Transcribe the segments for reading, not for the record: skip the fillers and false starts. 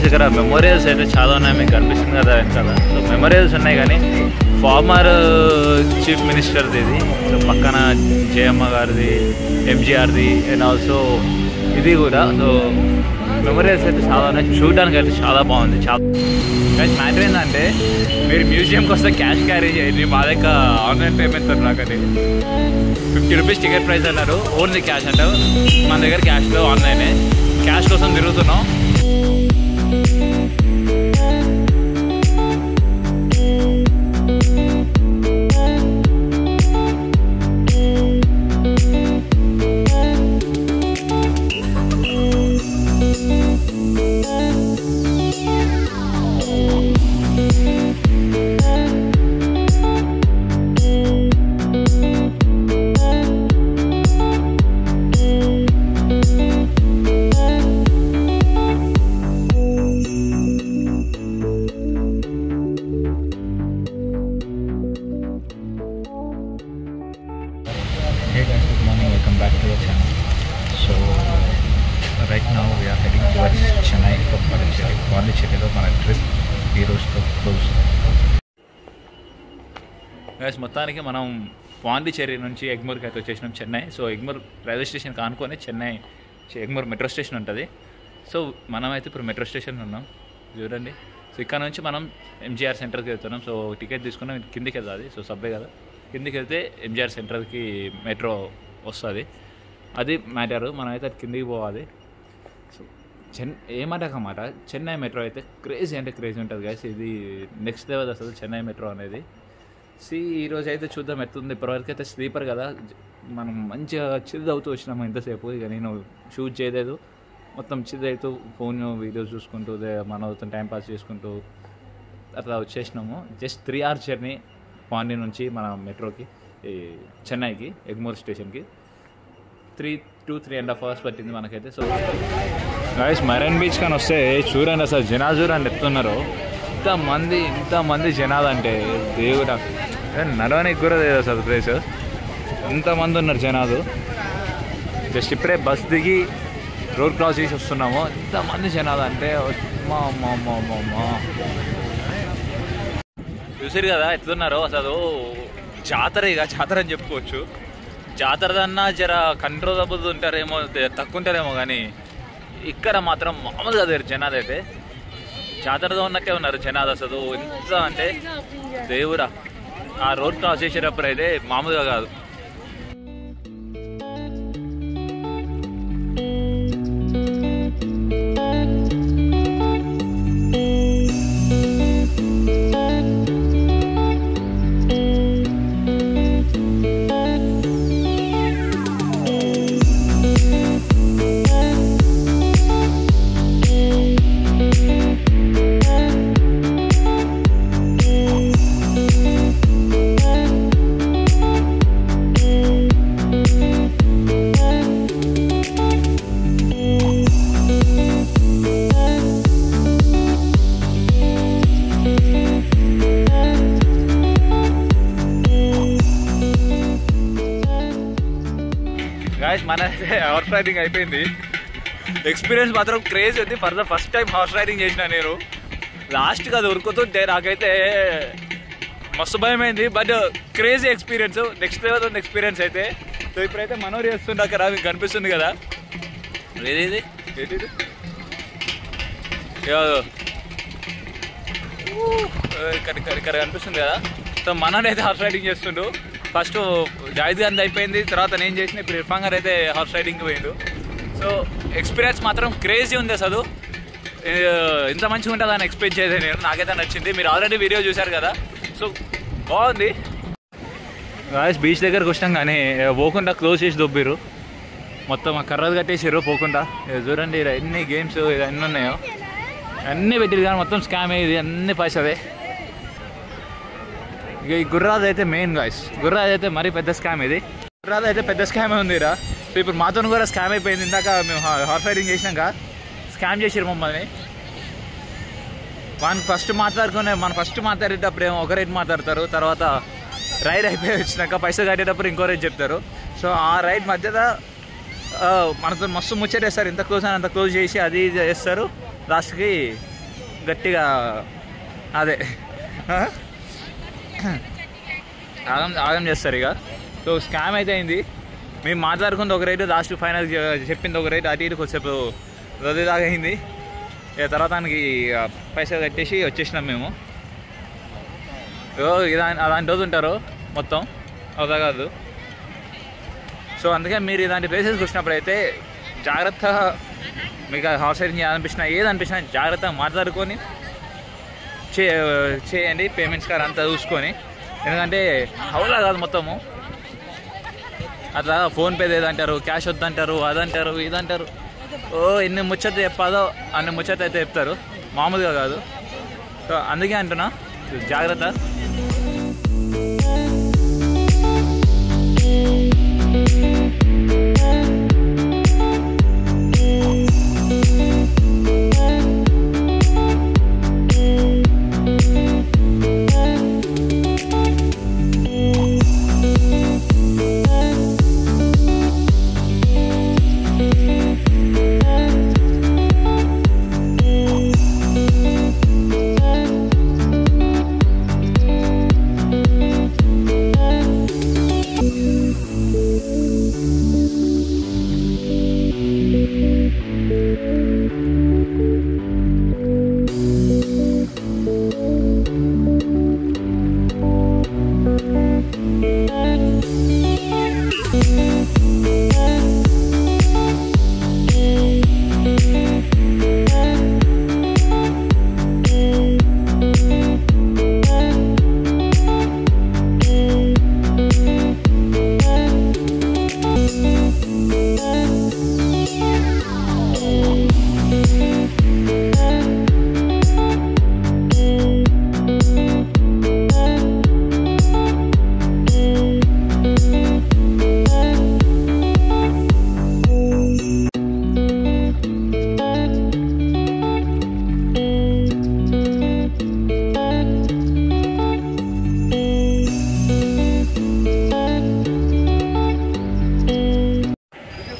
Guys ఇక్కడ memorials అయితే చాలా ఉన్నాయి, మీకు కనిపిస్తుంది కదా వెనకాల. సో మెమోరియల్స్ ఉన్నాయి కానీ ఫార్మర్ చీఫ్ మినిస్టర్ది ఇది. సో పక్కన జయమ్మ గారిది, ఎంజీఆర్ది అండ్ ఆల్సో ఇది కూడా. సో మెమోరియల్స్ అయితే చాలా ఉన్నాయి, చూడడానికి అయితే చాలా బాగుంది. చాలా గైస్ మ్యాటర్ ఏంటంటే మీరు మ్యూజియంకి వస్తే క్యాష్ క్యారీ చేయండి, మా దగ్గర ఆన్లైన్ పేమెంట్ నాకని 50 రూపీస్ టికెట్ ప్రైస్ అన్నారు. ఓన్లీ క్యాష్ అంటారు, మన దగ్గర క్యాష్లో ఆన్లైనే. క్యాష్ కోసం తిరుగుతున్నాం. Hey guys, good morning, welcome back to the channel. So right now we are heading towards Chennai for Pondicherry. Pondicherryలో మన ట్రిప్ ఈ రోజుతో క్లోజ్. గైస్ మొత్తానికి మనం పాండిచేరి నుంచి ఎగ్మూర్కి అయితే వచ్చేసినాం, Chennai. So Egmore railway station కానుకొని చెన్నై ఎగ్మూర్ మెట్రో స్టేషన్ ఉంటుంది. సో మనమైతే ఇప్పుడు మెట్రో స్టేషన్ ఉన్నాం చూడండి. సో ఇక్కడ నుంచి మనం ఎంజీఆర్ సెంటర్కి వెళ్తున్నాం. సో టికెట్ తీసుకున్నాం, కిందికి వెళ్ళాలి. సో సబ్వే కదా, కిందికి వెళ్తే ఎంజీఆర్ సెంటర్కి మెట్రో వస్తుంది. అది మ్యాటరు, మనం అయితే అది కిందికి పోవాలి. సో ఏమాటకమాట చెన్నై మెట్రో అయితే క్రేజీ అంటే క్రేజీ ఉంటుంది గైస్. ఇది నెక్స్ట్ లెవెల్ అసలు చెన్నై మెట్రో అనేది. ఈరోజు అయితే చూద్దాం ఎత్తుంది. ఇప్పటివరకు అయితే స్లీపర్ కదా, మనం మంచిగా చిల్ అవుతూ వచ్చినాము ఇంతసేపు. ఇక నేను షూట్ చేయలేదు, మొత్తం చిల్ అవుతూ ఫోన్ వీడియోస్ చూసుకుంటూ మనతో టైంపాస్ చేసుకుంటూ అట్లా వచ్చేసినాము. జస్ట్ 3 hours జర్నీ పాండి నుంచి మన మెట్రోకి చెన్నైకి ఎగ్మూర్ స్టేషన్కి 3-3.5 hours పట్టింది మనకైతే. సో గైస్ మెరైన్ బీచ్ కానీ వస్తే చూడండి అసలు జనాలు చూడండి ఎత్తున్నారు. ఇంతమంది జనాలు అంటే దేవుడా, నడవడానికి కూడా లేదు అసలు ప్లేస్. ఇంతమంది ఉన్నారు జనాలు. జస్ట్ ఇప్పుడే బస్ దిగి రోడ్ క్రాస్ చేసి వస్తున్నాము. ఇంతమంది జనాలు అంటే మా చూసారు కదా ఎట్లున్నారో. అసలు జాతర అని చెప్పుకోవచ్చు. జాతరదన్నా జర కంట్రోలబుల్ ఉంటారేమో, తక్కువ ఉంటారేమో, కానీ ఇక్కడ మాత్రం మామూలుగా లేరు జనాలు. అయితే జాతరలో ఉన్నట్టే ఉన్నారు జనాలు. అసలు ఎంత అంటే దేవుడా, ఆ రోడ్ క్రాస్ చేసేటప్పుడు అయితే మామూలుగా కాదు. మన హార్స్ రైడింగ్ అయిపోయింది. ఎక్స్పీరియన్స్ మాత్రం క్రేజ్ ఉంది. For the first time horse riding చేసిన నేను. లాస్ట్గా అది ఉరుకుతుంటే నాకైతే మస్తు భయమైంది, but crazy experience, next level ఉంది ఎక్స్పీరియన్స్ అయితే. సో ఇప్పుడైతే మనోరి వస్తుంది అక్కడ, మీకు కనిపిస్తుంది కదా. ఏది ఇక్కడ కనిపిస్తుంది కదా. సో మనోని అయితే హార్స్ రైడింగ్ చేస్తుండు. ఫస్ట్ జాయిద్ గాంధీ అయిపోయింది, తర్వాత నేను చేసిన ఇప్పుడు ఇర్ఫాన్ గారు అయితే హార్స్ రైడింగ్కి పోయిండు. సో ఎక్స్పీరియన్స్ మాత్రం క్రేజీ ఉంది అసలు. ఇంత మంచిగా ఉంటుందని ఎక్స్పెక్ట్ చేయలేదు నేను, నాకైతే నచ్చింది. మీరు ఆల్రెడీ వీడియో చూశారు కదా, సో బాగుంది. గాయస్ బీచ్ దగ్గరకు వచ్చినాం కానీ పోకుండా క్లోజ్ చేసి దొబ్బిరు, మొత్తం ఆ కర్రలు కట్టేసారు పోకుండా. చూడండి ఎన్ని గేమ్స్ ఎన్ని ఉన్నాయో అన్నీ పెట్టిరు కానీ మొత్తం స్కామ్ అయ్యేది, అన్ని పైసలే. ఇక ఈ గుర్రాది అయితే మెయిన్ గాయస్, గుర్రాది అయితే మరీ పెద్ద స్కామ్. ఇది గుర్రాది అయితే పెద్ద స్కామే ఉందిరా. సో ఇప్పుడు మాతో కూడా స్కామ్ అయిపోయింది. ఇందాక మేము హార్స్ రైడింగ్ చేసినాక స్కామ్ చేసారు మమ్మల్ని. మనం ఫస్ట్ మాట్లాడేటప్పుడు ఏమో ఒక రేట్ మాట్లాడతారు, తర్వాత రైడ్ అయిపోయి వచ్చినాక పైసలు కట్టేటప్పుడు ఇంకో రేట్ చెప్తారు. సో ఆ రైడ్ మధ్యలో మనతో మస్తు ముచ్చటేస్తారు, ఇంత క్లోజ్ అని అంత క్లోజ్ చేసి అది చేస్తారు. లాస్ట్కి గట్టిగా అదే ఆగం ఆగం చేస్తారు ఇక. సో స్కామ్ అయితే అయింది. మేము మాట్లాడుకుంది ఒక రేటు, లాస్ట్ ఫైనల్ చెప్పింది ఒక రేటు, అటు ఇటు కొద్దిసేపు రొద్దుదాగా అయింది. ఇక తర్వాత దానికి పైసలు కట్టేసి వచ్చేసినాం మేము. అలాంటి రోజు ఉంటారు మొత్తం అవుతా కాదు. సో అందుకే మీరు ఇలాంటి ప్లేసెస్కి వచ్చినప్పుడు అయితే జాగ్రత్తగా మీకు హార్స్ రైడింగ్ చేయాలనిపించినా ఏదనిపించినా జాగ్రత్తగా మాట్లాడుకొని చేయండి. పేమెంట్స్ కార్ అంతా చూసుకొని, ఎందుకంటే హౌలా కాదు మొత్తము. అట్లా ఫోన్పే ఏదంటారు, క్యాష్ వద్దంటారు, అదంటారు, ఇదంటారు. ఎన్ని ముచ్చట చెప్పాలో అన్ని ముచ్చట అయితే చెప్తారు, మామూలుగా కాదు. సో అందుకే అంటున్నా జాగ్రత్త.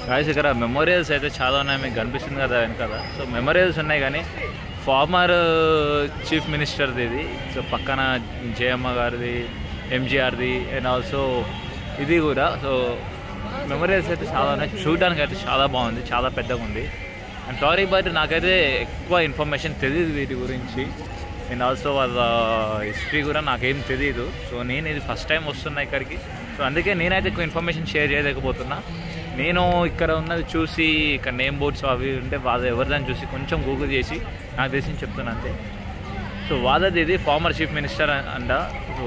గాయస్ ఇక్కడ మెమోరియల్స్ అయితే చాలా ఉన్నాయి, మీకు కనిపిస్తుంది కదా వెనకాల. సో మెమోరియల్స్ ఉన్నాయి, కానీ ఫార్మర్ చీఫ్ మినిస్టర్ది ఇది. సో పక్కన జయమ్మ గారిది, ఎంజీఆర్ది, అండ్ ఆల్సో ఇది కూడా. సో మెమోరియల్స్ అయితే చాలా ఉన్నాయి, చూడడానికి అయితే చాలా బాగుంది, చాలా పెద్దగా ఉంది. అండ్ సారీ బట్ నాకైతే ఎక్కువ ఇన్ఫర్మేషన్ తెలియదు వీటి గురించి, అండ్ ఆల్సో వాళ్ళ హిస్టరీ కూడా నాకేం తెలియదు. సో నేను ఇది ఫస్ట్ టైం వస్తున్నా ఇక్కడికి. సో అందుకే నేనైతే ఎక్కువ ఇన్ఫర్మేషన్ షేర్ చేయలేకపోతున్నా. నేను ఇక్కడ ఉన్నది చూసి, ఇక్కడ నేమ్ బోర్డ్స్ అవి ఉంటే వాళ్ళు ఎవరిదాన్ని చూసి కొంచెం గూగుల్ చేసి నాకు తెలిసి చెప్తున్నా అంతే. సో వాళ్ళది ఇది ఫార్మర్ చీఫ్ మినిస్టర్ అంట. సో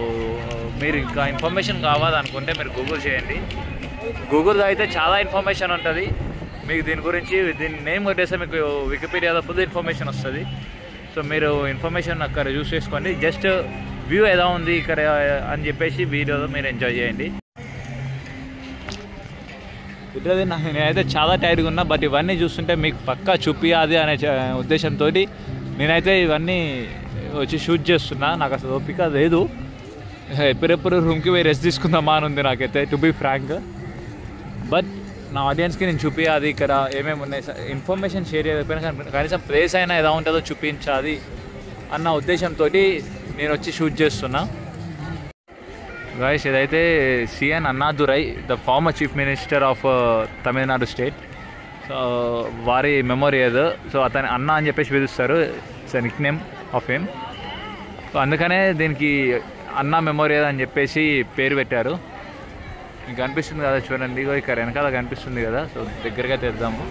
మీరు ఇంకా ఇన్ఫర్మేషన్ కావాలనుకుంటే మీరు గూగుల్ చేయండి. గూగుల్లో అయితే చాలా ఇన్ఫర్మేషన్ ఉంటుంది మీకు దీని గురించి. దీని నేమ్ కొట్టేస్తే మీకు వికీపీడియాలో ఫుల్ ఇన్ఫర్మేషన్ వస్తుంది. సో మీరు ఇన్ఫర్మేషన్ అక్కడ యూస్ చేసుకోండి. జస్ట్ వ్యూ ఎలా ఉంది ఇక్కడ అని చెప్పేసి వీడియోలో మీరు ఎంజాయ్ చేయండి. ఇట్లది నేనైతే చాలా టైర్డ్గా ఉన్నా, బట్ ఇవన్నీ చూస్తుంటే మీకు పక్కా చూపియాలి అనే ఉద్దేశంతో నేనైతే ఇవన్నీ వచ్చి షూట్ చేస్తున్నా. నాకు అసలు ఓపిక లేదు, ఎప్పుడెప్పుడు రూమ్కి పోయి రెస్ట్ తీసుకుందామా అని ఉంది నాకైతే, టు బీ ఫ్రాంక్. బట్ నా ఆడియన్స్కి నేను చూపించాలి ఇక్కడ ఏమేమి ఉన్నాయి, ఇన్ఫర్మేషన్ షేర్ చేయకపోయినా కనీసం ప్లేస్ అయినా ఎలా ఉంటుందో చూపించాలి అన్న ఉద్దేశంతో నేను వచ్చి షూట్ చేస్తున్నా. గాయస్ ఇదైతే C N Annadurai, the former chief minister of Tamil Nadu state. So వారి మెమోరియల్. సో అతని అన్న అని చెప్పేసి పిలుస్తారు, it's nickname of him. So అందుకనే దీనికి అన్నా మెమోరియల్ అని చెప్పేసి పేరు పెట్టారు. మీకు కనిపిస్తుంది కదా చూడండి, ఇక్కడ వెనకాల కనిపిస్తుంది కదా. సో దగ్గరగా తెద్దాము.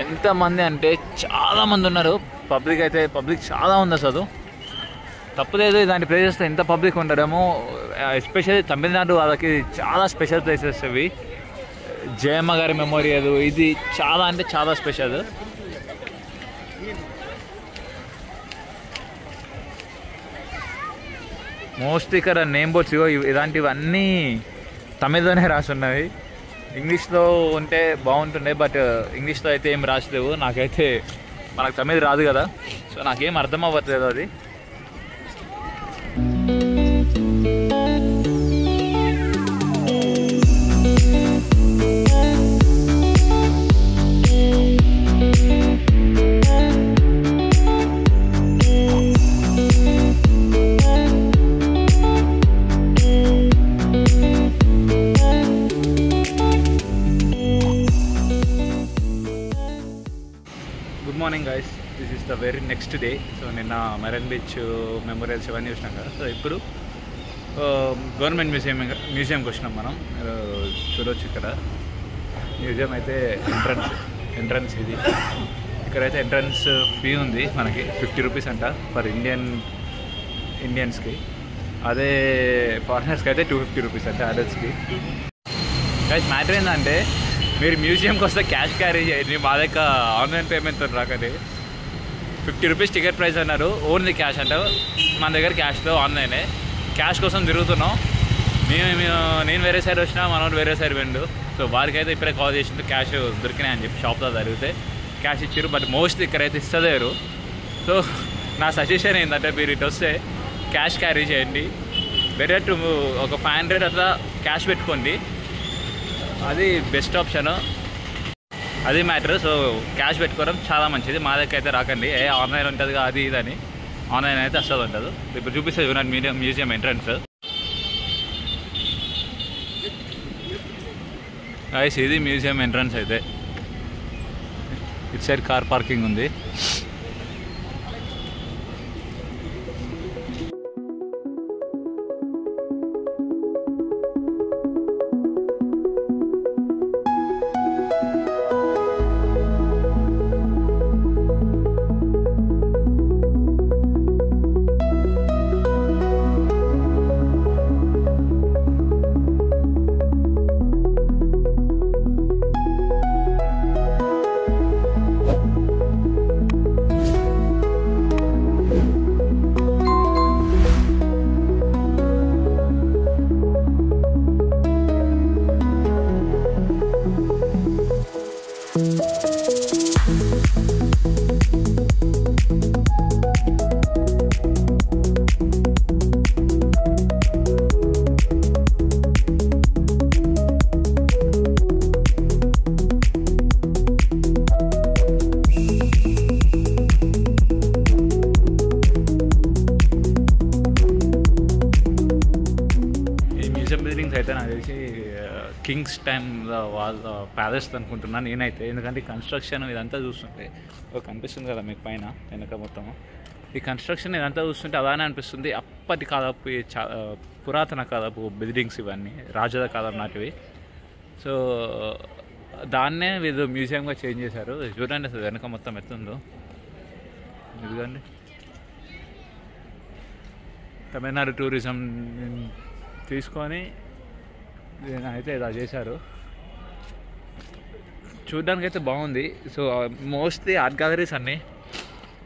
ఎంతమంది అంటే చాలామంది ఉన్నారు. పబ్లిక్ చాలా ఉంది అసలు. తప్పులేదు ఇలాంటి ప్లేసెస్లో ఎంత పబ్లిక్ ఉండడము. ఎస్పెషల్లీ తమిళనాడు వాళ్ళకి చాలా స్పెషల్ ప్లేసెస్ ఇవి. జయమ్మ గారి మెమోరియల్ ఇది చాలా అంటే చాలా స్పెషల్. మోస్ట్లీ ఇక్కడ నేమ్ బోర్డ్స్ ఇలాంటివన్నీ తమిళ్లోనే రాసి ఉన్నవి. ఇంగ్లీష్లో ఉంటే బాగుంటుండే, బట్ ఇంగ్లీష్లో అయితే ఏం రాసలేవు. నాకైతే మనకు తమిళ్ రాదు కదా, సో నాకేం అర్థం అవ్వట్లేదు అది. Morning guys, this is the very next day. So నిన్న మెరైన్ బీచ్ మెమోరియల్స్ ఇవన్నీ చూసినాం కదా. సో ఇప్పుడు గవర్నమెంట్ మ్యూజియంకి వచ్చినాం మనం. చూడవచ్చు ఇక్కడ మ్యూజియం అయితే ఎంట్రన్స్ ఇది. ఇక్కడైతే ఎంట్రన్స్ ఫీ ఉంది మనకి 50 రూపీస్ అంట ఫర్ ఇండియన్స్కి. అదే ఫారినర్స్కి అయితే 250 రూపీస్ అంట అడల్ట్స్కి. గైస్ మ్యాటర్ ఏంటంటే, మీరు మ్యూజియంకి వస్తే క్యాష్ క్యారీ చేయండి, మా దగ్గర ఆన్లైన్ పేమెంట్తో రాకండి. 50 రూపీస్ టికెట్ ప్రైస్ అన్నారు, ఓన్లీ క్యాష్ అంట. మన దగ్గర క్యాష్లో ఆన్లైనే. క్యాష్ కోసం తిరుగుతున్నాం. నేను వేరే సైడ్ వచ్చినా, మనోడు వేరే సైడ్ వెండు. సో వారికి అయితే ఇప్పుడే కాల్ చేసిండు, క్యాష్ దొరికినాయి అని చెప్పి షాప్లో జరిగితే క్యాష్ ఇచ్చారు. బట్ మోస్ట్లీ ఇక్కడైతే ఇస్తలేరు. సో నా సజెషన్ ఏంటంటే, మీరు ఇటు వస్తే క్యాష్ క్యారీ చేయండి. బెటర్ టు ఒక 500 అట్లా క్యాష్ పెట్టుకోండి, అది బెస్ట్ ఆప్షన్. అది మ్యాటర్. సో క్యాష్ పెట్టుకోవడం చాలా మంచిది. మా దగ్గర అయితే రాకండి, ఆన్లైన్ ఉంటుంది అది ఇది అని. ఆన్లైన్ అయితే అస్సలు ఉంటుంది. ఇప్పుడు చూపిస్తుంది చూడండి మ్యూజియం ఎంట్రన్స్. గైస్ ఇది మ్యూజియం ఎంట్రన్స్ అయితే. ఇటు సైడ్ కార్ పార్కింగ్ ఉంది. బిల్డింగ్స్ అయితే నాకు తెలిసి కింగ్స్ టైమ్ వాళ్ళ ప్యాలెస్ అనుకుంటున్నాను నేనైతే. ఎందుకంటే ఈ కన్స్ట్రక్షన్ ఇదంతా చూస్తుంటే కనిపిస్తుంది కదా మీకు పైన వెనక మొత్తము. ఈ కన్స్ట్రక్షన్ ఇదంతా చూస్తుంటే అలానే అనిపిస్తుంది. అప్పటి కాలపు పురాతన కాలపు బిల్డింగ్స్ ఇవన్నీ, రాజుల కాలం నాటివి. సో దాన్నే వీళ్ళు మ్యూజియంగా చేంజ్ చేశారు. చూడండి అసలు వెనక మొత్తం ఎత్తుందో. ఇదిగోండి, తమిళనాడు టూరిజం తీసుకొని అయితే ఇలా చేశారు. చూడ్డానికి అయితే బాగుంది. సో మోస్ట్లీ ఆర్ట్ గ్యాలరీస్ అన్నీ,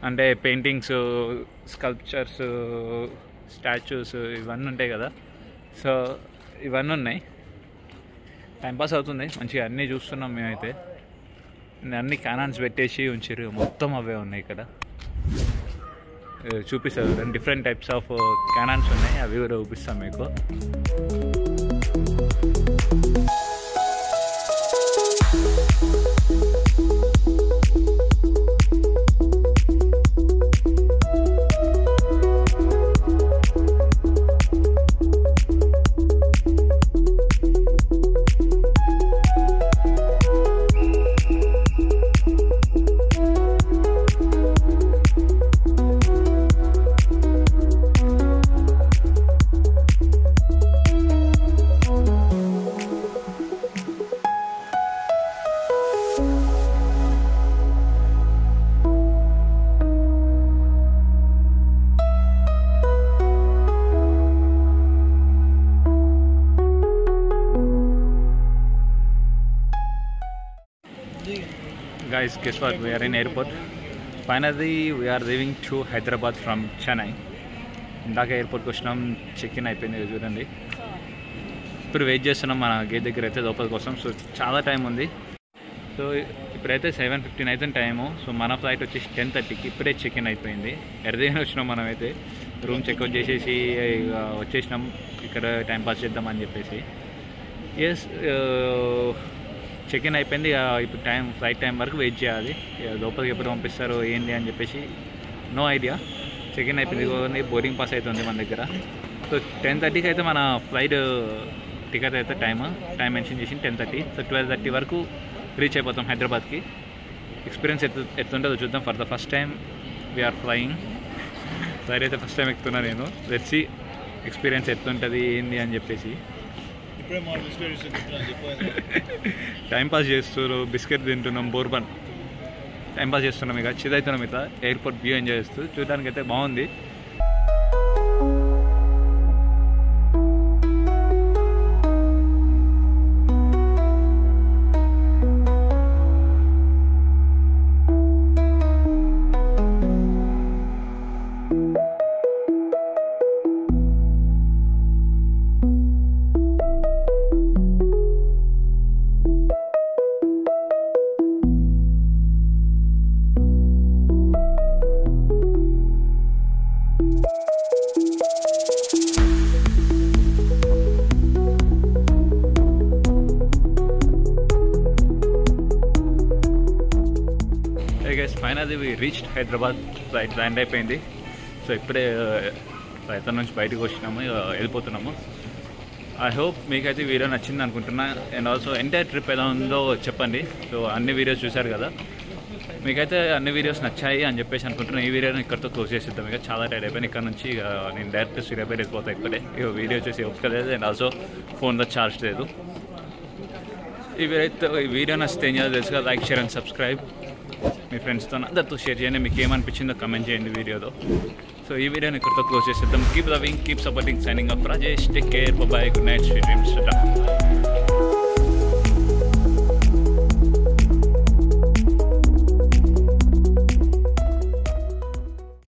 అంటే పెయింటింగ్స్, స్కల్ప్చర్స్, స్టాచ్యూస్ ఇవన్నీ ఉంటాయి కదా. సో ఇవన్నీ ఉన్నాయి. టైంపాస్ అవుతుంది మంచిగా. అన్నీ చూస్తున్నాం మేమైతే. అన్ని క్యానాన్స్ పెట్టేసి ఉంచారు, మొత్తం అవే ఉన్నాయి ఇక్కడ. చూపిస్తారు డిఫరెంట్ టైప్స్ ఆఫ్ క్యానాన్స్ ఉన్నాయి, అవి కూడా చూపిస్తాం మీకు. Guys, guess what? We are in airport. Finally, we are leaving to Hyderabad from Chennai. ఇందాక ఎయిర్పోర్ట్కి వచ్చినాం, చెక్ ఇన్ అయిపోయింది చూడండి. ఇప్పుడు వెయిట్ చేస్తున్నాం మన గేట్ దగ్గర అయితే లోపల కోసం. సో చాలా టైం ఉంది. సో ఇప్పుడైతే 7:15 అవుతుంది టైము. సో మన ఫ్లైట్ వచ్చేసి 10:30కి. ఇప్పుడే చెక్ ఇన్ అయిపోయింది. ఎర్రదేని వచ్చినాం మనమైతే. రూమ్ చెక్అవుట్ చేసేసి వచ్చేసినాం ఇక్కడ టైంపాస్ చేద్దామని చెప్పేసి. ఎస్, చెక్ ఇన్ అయిపోయింది. ఇప్పుడు ఫ్లైట్ టైం వరకు వెయిట్ చేయాలి. లోపలికి ఎప్పుడు పంపిస్తారో ఏంటి అని చెప్పేసి నో ఐడియా. చెక్ ఇన్ అయిపోయింది, బోర్డింగ్ పాస్ అవుతుంది మన దగ్గర. సో 10:30కి అయితే మన ఫ్లైట్ టికెట్ అయితే టైం మెన్షన్ చేసి 10:30. సో 12:30 వరకు రీచ్ అయిపోతాం హైదరాబాద్కి. ఎక్స్పీరియన్స్ ఎట్లుంటుందో చూద్దాం. For the first time we're flying. Flight అయితే ఫస్ట్ టైం ఎక్కుతున్నా నేను. లెట్స్ సీ ఎక్స్పీరియన్స్ ఎట్లుంటుంది ఏంది అని చెప్పేసి. టైంపాస్ చేస్తూ బిస్కెట్ తింటున్నాం, బోర్బన్ టైంపాస్ చేస్తున్నాం. ఇక చిదవుతున్నాం ఇట్లా ఎయిర్పోర్ట్ వ్యూ ఎంజాయ్ చేస్తూ. చూడడానికి అయితే బాగుంది. Finally we reached Hyderabad. Flight land అయిపోయింది. సో ఇప్పుడే ఫ్లైట్ నుంచి బయటకు వచ్చినాము, వెళ్ళిపోతున్నాము. ఐ హోప్ మీకైతే వీడియో నచ్చింది అనుకుంటున్నా. అండ్ ఆల్సో ఎంటైర్ ట్రిప్ ఎలా ఉందో చెప్పండి. సో అన్ని వీడియోస్ చూశారు కదా, మీకైతే అన్ని వీడియోస్ నచ్చాయి అని చెప్పేసి అనుకుంటున్నాను. ఈ వీడియోని ఇక్కడితో క్లోజ్ చేసేద్దాం. ఇక చాలా టైడ్ అయిపోయింది. ఇక్కడ నుంచి ఇక నేను డైరెక్ట్ సూర్యాపేట వెళ్ళిపోతాను. ఇప్పుడే ఇక వీడియో చేసి ఒప్పుకోలేదు. అండ్ ఆల్సో ఫోన్లో ఛార్జ్ లేదు. ఈ వీడియో నచ్చితే ఏం చేయాలో తెలుసుగా, లైక్, షేర్ అండ్ సబ్స్క్రైబ్. మీ ఫ్రెండ్స్తో అందరితో షేర్ చేయండి. మీకు ఏమనిపించిందో కమెంట్ చేయండి వీడియోలో. సో ఈ వీడియోని ఇక్కడితో క్లోజ్ చేసేద్దాం. Keep loving, keep supporting. Signing up Rajesh. Take care, bye, good night, sweet dreams.